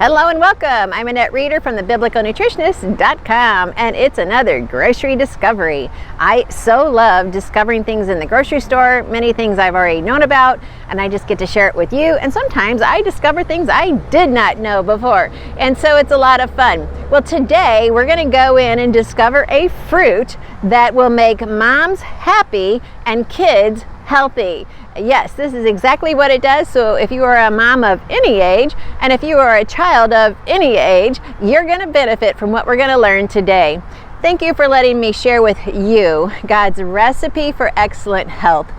Hello and welcome. I'm Annette Reeder from the biblicalnutritionist.com, and it's another grocery discovery. I so love discovering things in the grocery store, many things I've already known about, and I just get to share it with you. And sometimes I discover things I did not know before, and so it's a lot of fun. Well, today we're going to go in and discover a fruit that will make moms happy and kids healthy. Yes, this is exactly what it does. So if you are a mom of any age, and if you are a child of any age, you're going to benefit from what we're going to learn today. Thank you for letting me share with you God's recipe for excellent health.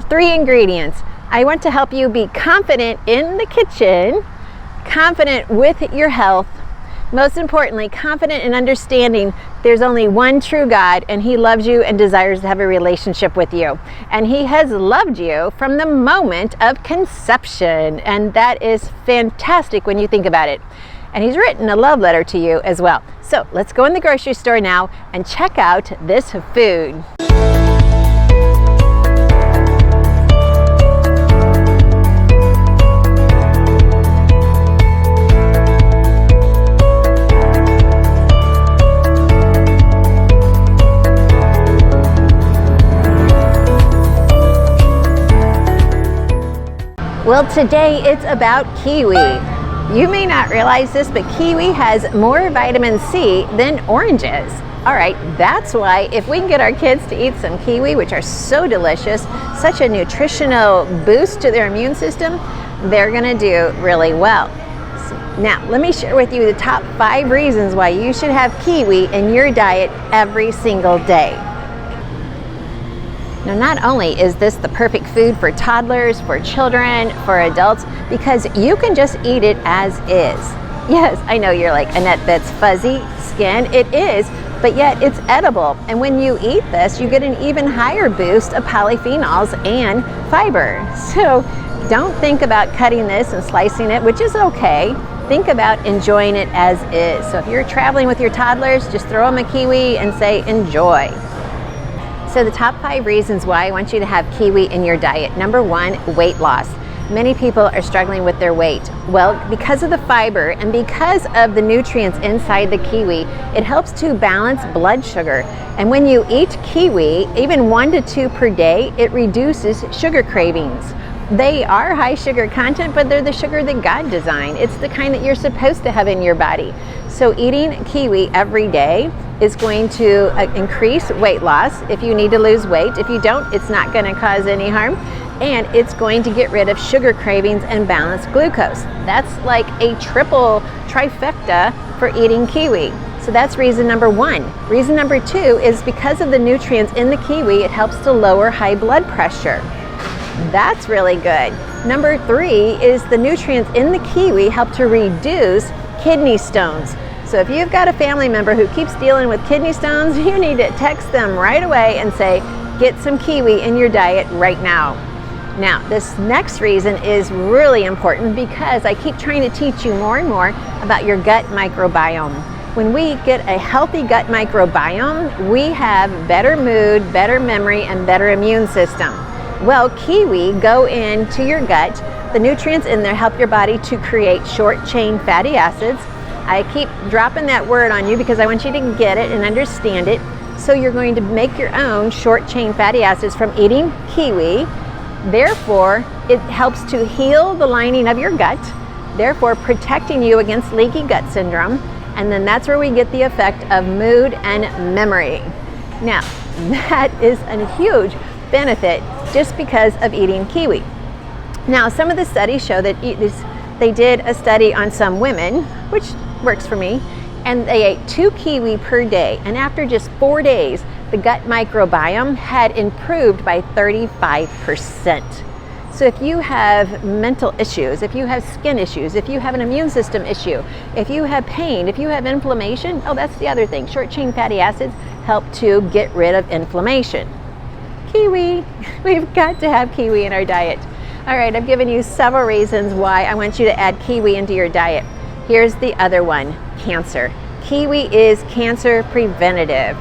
3 ingredients. I want to help you be confident in the kitchen, confident with your health, most importantly, confident in understanding there's only one true God, and He loves you and desires to have a relationship with you. And He has loved you from the moment of conception, and that is fantastic when you think about it. And He's written a love letter to you as well. So let's go in the grocery store now and check out this food. Well, today it's about kiwi. You may not realize this, but kiwi has more vitamin C than oranges. All right, that's why if we can get our kids to eat some kiwi, which are so delicious, such a nutritional boost to their immune system, they're gonna do really well. Now, let me share with you the top 5 reasons why you should have kiwi in your diet every single day. Now, not only is this the perfect food for toddlers, for children, for adults, because you can just eat it as is. Yes, I know you're like, Annette, that's fuzzy skin. It is, but yet it's edible. And when you eat this, you get an even higher boost of polyphenols and fiber. So don't think about cutting this and slicing it, which is okay. Think about enjoying it as is. So if you're traveling with your toddlers, just throw them a kiwi and say, enjoy. So the top 5 reasons why I want you to have kiwi in your diet. Number 1, weight loss. Many people are struggling with their weight. Well, because of the fiber and because of the nutrients inside the kiwi, it helps to balance blood sugar. And when you eat kiwi, even 1 to 2 per day, it reduces sugar cravings. They are high sugar content, but they're the sugar that God designed. It's the kind that you're supposed to have in your body. So eating kiwi every day is going to increase weight loss if you need to lose weight. If you don't, it's not going to cause any harm. And it's going to get rid of sugar cravings and balance glucose. That's like a triple trifecta for eating kiwi. So that's reason number 1. Reason number 2 is because of the nutrients in the kiwi, it helps to lower high blood pressure. That's really good. Number 3 is the nutrients in the kiwi help to reduce kidney stones. So if you've got a family member who keeps dealing with kidney stones, you need to text them right away and say, get some kiwi in your diet right now. Now, this next reason is really important because I keep trying to teach you more and more about your gut microbiome. When we get a healthy gut microbiome, we have better mood, better memory, and better immune system. Well, kiwi go into your gut. The nutrients in there help your body to create short-chain fatty acids. I keep dropping that word on you because I want you to get it and understand it. So you're going to make your own short-chain fatty acids from eating kiwi. Therefore, it helps to heal the lining of your gut, therefore protecting you against leaky gut syndrome. And then that's where we get the effect of mood and memory. Now, that is a huge benefit just because of eating kiwi. Now, some of the studies show that they did a study on some women, which works for me, and they ate 2 kiwi per day, and after just 4 days, the gut microbiome had improved by 35%. So if you have mental issues, if you have skin issues, if you have an immune system issue, if you have pain, if you have inflammation, oh, that's the other thing. Short-chain fatty acids help to get rid of inflammation. Kiwi, we've got to have kiwi in our diet. All right, I've given you several reasons why I want you to add kiwi into your diet. Here's the other one, cancer. Kiwi is cancer preventative.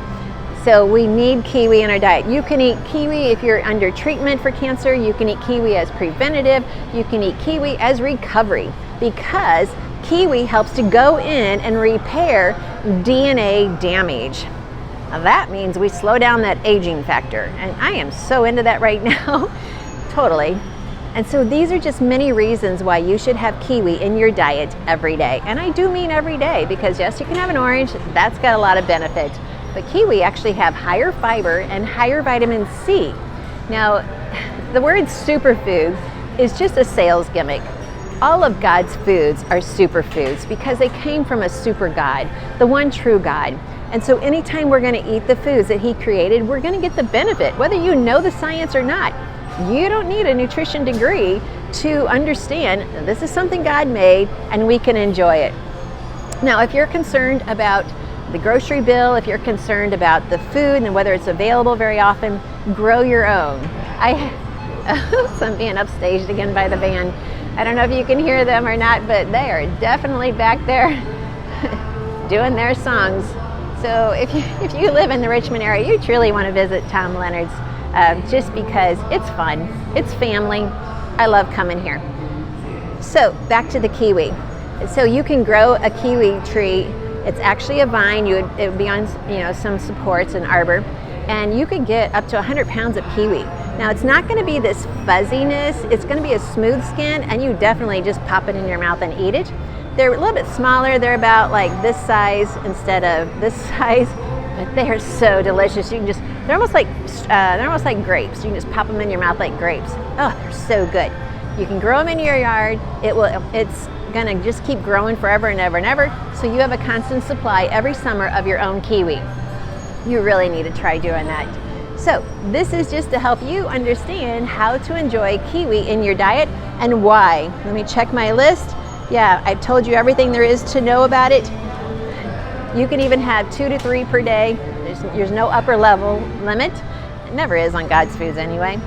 So we need kiwi in our diet. You can eat kiwi if you're under treatment for cancer. You can eat kiwi as preventative. You can eat kiwi as recovery, because Kiwi helps to go in and repair DNA damage. Now that means we slow down that aging factor, and I am so into that right now. Totally. And so these are just many reasons why you should have kiwi in your diet every day. And I do mean every day, because yes, you can have an orange, that's got a lot of benefit. But kiwi actually have higher fiber and higher vitamin C. Now, the word superfood is just a sales gimmick. All of God's foods are superfoods because they came from a super God, the one true God. And so anytime we're going to eat the foods that He created, we're going to get the benefit, whether you know the science or not. You don't need a nutrition degree to understand this is something God made and we can enjoy it. Now, if you're concerned about the grocery bill, if you're concerned about the food and whether it's available very often, grow your own. I'm being upstaged again by the band. I don't know if you can hear them or not, but they are definitely back there doing their songs. So if you live in the Richmond area, you truly want to visit Tom Leonard's. Just because it's fun, it's family. I love coming here. So back to the kiwi. So you can grow a kiwi tree. It's actually a vine. It would be on some supports, an arbor, and you could get up to 100 pounds of kiwi. Now it's not going to be this fuzziness. It's going to be a smooth skin, and you definitely just pop it in your mouth and eat it. They're a little bit smaller. They're about like this size instead of this size. But they are so delicious. You can they're almost like grapes. You can just pop them in your mouth like grapes. Oh, they're so good. You can grow them in your yard. It's gonna just keep growing forever and ever and ever. So you have a constant supply every summer of your own kiwi. You really need to try doing that. So this is just to help you understand how to enjoy kiwi in your diet and why. Let me check my list. Yeah, I've told you everything there is to know about it. You can even have 2 to 3 per day. There's no upper level limit. It never is on God's foods anyway.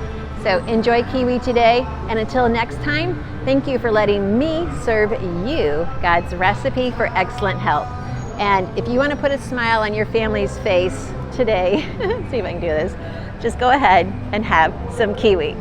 So enjoy kiwi today, and until next time, thank you for letting me serve you God's recipe for excellent health. And if you want to put a smile on your family's face today, see if I can do this, just go ahead and have some kiwi.